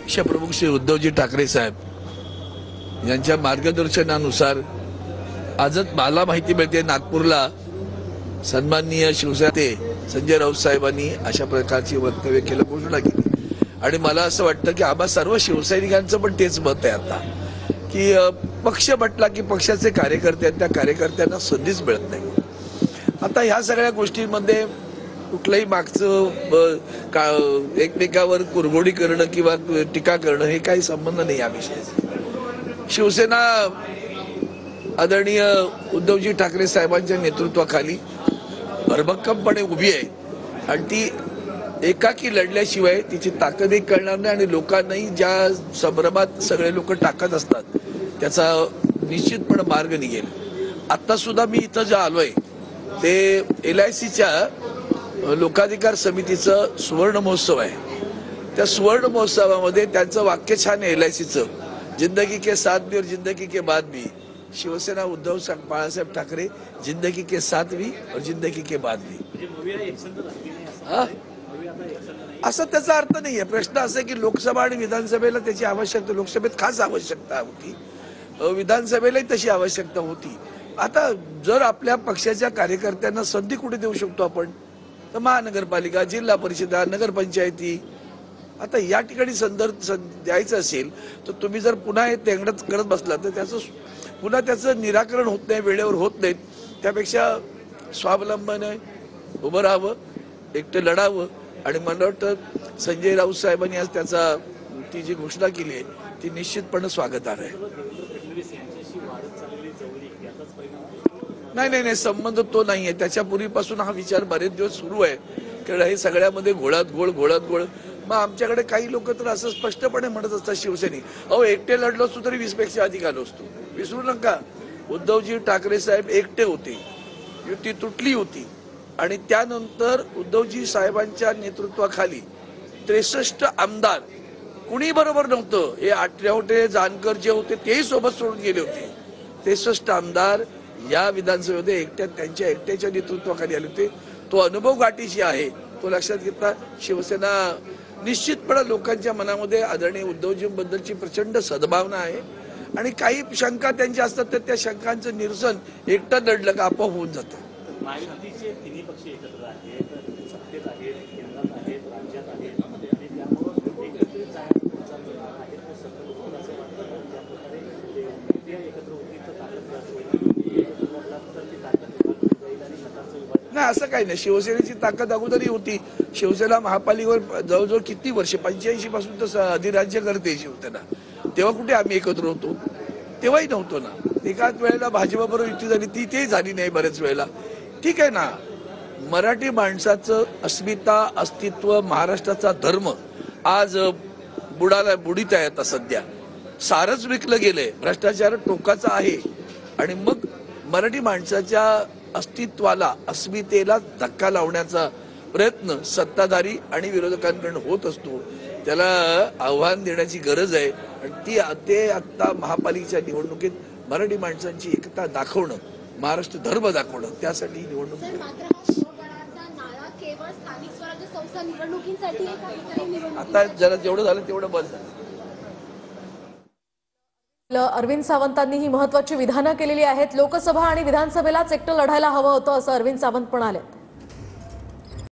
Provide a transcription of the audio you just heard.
पक्षप्रमुख श्री उद्धवजी ठाकरे साहेब यांच्या मार्गदर्शनानुसार आजच मला माहिती मिळते नागपूरला सन्माननीय शिवसेना संजय राऊत साहेबांनी अशा प्रकारची वक्तव्य केलं, घोषणा केली. आणि मला असं वाटतं की आम्हा सर्व शिवसैनिकांचं पण तेच मत आहे आता की पक्ष म्हटला की पक्षाचे कार्यकर्ते, त्या कार्यकर्त्यांना संधीच मिळत नाही. आता ह्या सगळ्या गोष्टींमध्ये कुठलंही मागचं एकमेकावर कुरघोडी करणं किंवा टीका करणं हे काही संबंध नाही. या विषयाचा शिवसेना आदरणीय उद्धवजी ठाकरे साहेबांच्या नेतृत्वाखाली भरभक्कमपणे उभी आहे आणि ती एकाकी लढल्याशिवाय तिची ताकदही कळणार नाही आणि लोकांनाही ज्या संभ्रमात सगळे लोक टाकत असतात त्याचा निश्चितपणे मार्ग निघेल. आता सुद्धा मी इथं जे आलोय ते LICच्या लोकाधिकार समितीचं सुवर्ण महोत्सव आहे. त्या सुवर्ण महोत्सवामध्ये त्यांचं वाक्य छान आहे LICचं, जिंदगी के साथ भी और जिंदगी के बाद भी. शिवसेना उद्धव बाळासाहेब ठाकरे जिंदगी के साथ भी और जिंदगी के बाद भी. असं त्याचा अर्थ नाहीये. प्रश्न असा की लोकसभा आणि विधानसभेला त्याची आवश्यकता, लोकसभेत खास आवश्यकता होती, विधानसभेलाही तशी आवश्यकता होती. आता जर आपल्या पक्षाच्या कार्यकर्त्यांना संधी कुठे देऊ शकतो आपण, तर महानगरपालिका, जिल्हा परिषदा, नगरपंचायती. आता या ठिकाणी संदर्भ द्यायचं असेल तर तुम्ही जर पुन्हा हे तेंगडत करत बसला तर त्याचं निराकरण होत नाही, वेळेवर होत नाहीत. त्यापेक्षा स्वावलंबने उभं राहावं, एकटं लढावं. आणि मला वाटतं संजय राऊत साहेबांनी आज ती जी घोषणा केली आहे ती निश्चितपणे स्वागतार्ह आहे. नाही, संबंध तो नाहीये. त्याच्या पूर्वीपासून हा विचार बरेच दिवस सुरू आहे. कारण हे सगळ्यामध्ये घोळात घोळ. मग आमच्याकडे काही लोक तर असं स्पष्टपणे म्हणत असतात शिवसैनिक, एकटे लढलो असतो तरी 20 पेक्षा अधिक आलो असतो. विसरू नका, उद्धवजी ठाकरे साहेब एकटे होते, युती तुटली होती आणि त्यानंतर उद्धवजी साहेबांच्या नेतृत्वाखाली 63 आमदार कुणी बरोबर नव्हतं. हे आठवटे जानकर जे होते तेही सोबत सोडून गेले होते. 63 आमदार या विधानसभेमध्ये त्यांच्या एकट्याच्या नेतृत्वाखाली आले होते. तो अनुभव गाठीशी आहे, तो लक्षात घेता शिवसेना निश्चितपणे लोकांच्या मनामध्ये आदरणीय उद्धवजींबद्दलची प्रचंड सद्भावना आहे. आणि काही शंका त्यांच्या असतात तर त्या शंकांचं निरसन एकटं लढलं का आपोआप होऊन जातं. महायुतीचे तिन्ही पक्ष एकत्र आहेत, सत्तेत आहेत, केंद्रात आहेत, राज्यात आहेत आणि त्यामुळे एकत्रित जाण्याचा प्रचार करणार आहेत. तर सगळं लोकांना असं वाटतं ज्या प्रकारे एकत्र होती तर ताकद जास्त होईल, तर ती ताकद जाईल आणि मतांचं विभाजन. नाही, असं काही नाही. शिवसेनेची ताकद अगोदरही होती. शिवसेना महापालिकेवर जवळजवळ किती वर्ष, 85 पासून तर अधिराज्य करते शिवसेना. तेव्हा कुठे आम्ही एकत्र होतो? तेव्हाही नव्हतो ना. एकाच वेळेला भाजपबरोबर युती झाली, ती झाली नाही बऱ्याच वेळेला. ठीक आहे ना, मराठी माणसाचं अस्मिता, अस्तित्व, महाराष्ट्राचा धर्म आज बुडीत आहे. आता सध्या सारच विकलं गेलंय, भ्रष्टाचार टोकाचा आहे. आणि मग मराठी माणसाच्या अस्तित्वाला, अस्मितेला धक्का लावण्याचा प्रयत्न सत्ताधारी आणि विरोधकांकडून होत असतो. त्याला आव्हान देण्याची गरज आहे. आणि ते आता महापालिकेच्या निवडणुकीत मराठी माणसांची एकता दाखवणं, महाराष्ट्र धर्म दाखवणं, त्यासाठी निवडणूक. आता जरा जेवढं झालं तेवढं बस झालं. अरविंद सावंतांनी ही महत्त्वाची विधानं केलेली आहेत. लोकसभा आणि विधानसभेलाच एकटं लढायला हवं होतं असं अरविंद सावंत म्हणाले.